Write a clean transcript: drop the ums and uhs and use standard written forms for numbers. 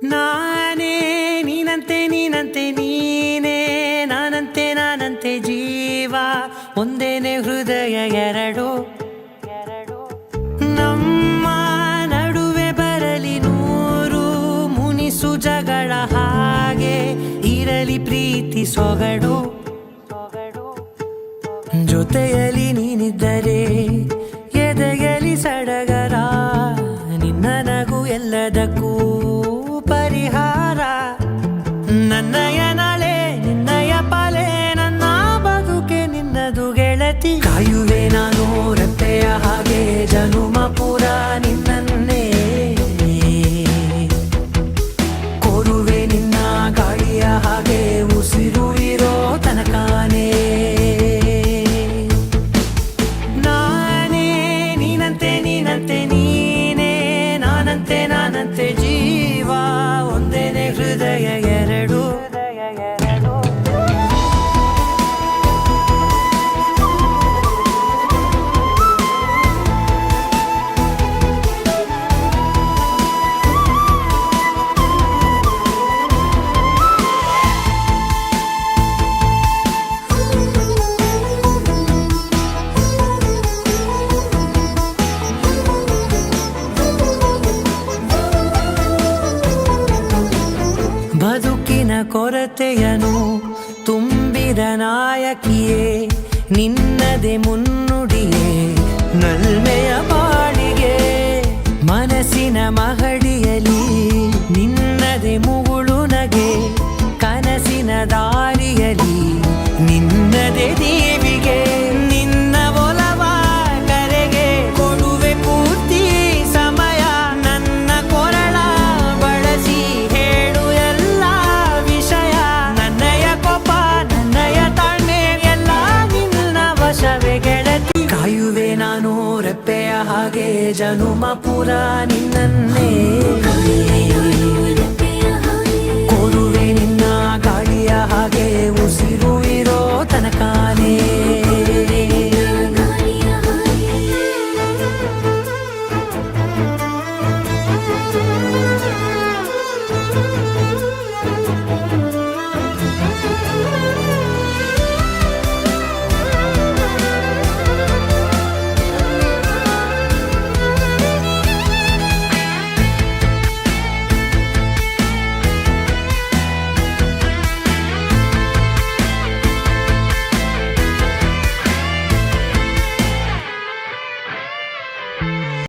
ನಾನೇ ನೀನಂತೆ ನೀನಂತೆ ನೀನೇ ನಾನಂತೆ ನಾನಂತೆ ಜೀವ ಒಂದೇನೆ ಹೃದಯ ಎರಡು ನಮ್ಮ ನಡುವೆ ಬರಲಿ ನೂರು ಮುನಿಸು ಜಗಳ ಹಾಗೆ ಇರಲಿ ಪ್ರೀತಿ ಸೊಗಡು ಜೊತೆಯಲ್ಲಿ ನೀನಿದ್ದರೆ ಎದೆಯಲಿ ಸಡಗರ ನಿನ್ನ ನಗು ಎಲ್ಲದಕ್ಕೂ ಪರಿಹಾರ ನನ್ನಯ ನಾಳೆ ನಿನ್ನಯ ಪಾಲೆ ನನ್ನ ಬದುಕೆ ನಿನ್ನದು ಗೆಳತಿ ಕಾಯುವೆ ನಾನು ರೆಪ್ಪೆಯ ಹಾಗೆ ಜನುಮ ಪೂರ ನಿನ್ನನ್ನೇ ಕೋರುವೆ ನಿನ್ನ ಗಾಳಿಯ ಹಾಗೆ ಉಸಿರು ಇರೋ ತನಕಾನೇ ನಾನೇ ನೀನಂತೆ ನೀನಂತೆ ನೀನೇ ನಾನಂತೆ ನಾನಂತೆ ಜೀವ ಒಂದೇನೆ ಹೃದಯ ಎರಡು ಬದುಕಿನ ಕೊರತೆಯನು ತುಂಬಿದ ನಾಯಕಿಯೇ ನಿನ್ನದೆ ಮುನ್ನುಡಿಯೇ ನಲ್ಮೆಯ ಬಾಳಿಗೆ ಮನಸ್ಸಿನ ಮಹಡಿಯಲಿ ನಿನ್ನದೆ ಮುಗುಳು ನಗೆ ಕನಸಿನ ದಾರಿಯಲಿ ನಿನ್ನದೆ ದೀವಿಗೆ ನಿನ್ನ ಒಲವ ಕರೆಗೆ ಕೊಡುವೆ ಪೂರ್ತಿ ಸಮಯ ನನ್ನ ಕೊರಳ ಬಳಸಿ ಹೇಳು ಎಲ್ಲ ವಿಷಯ ನನ್ನಯ ಕೋಪ ನನ್ನಯ ತಾಳ್ಮೆ ಎಲ್ಲ ನಿನ್ನ ವಶವೇ ಗೆಳತಿ ಕಾಯುವೆ ನಾನು ರೆಪ್ಪೆಯ ಹಾಗೆ ಜನುಮ ಪುರ ನಿನ್ನನ್ನೇ ಕೋರುವೆ ನಿನ್ನ ಗಾಳಿಯ ಹಾಗೆ ಉಸಿರು ಇರೋ ತನಕಾನೇ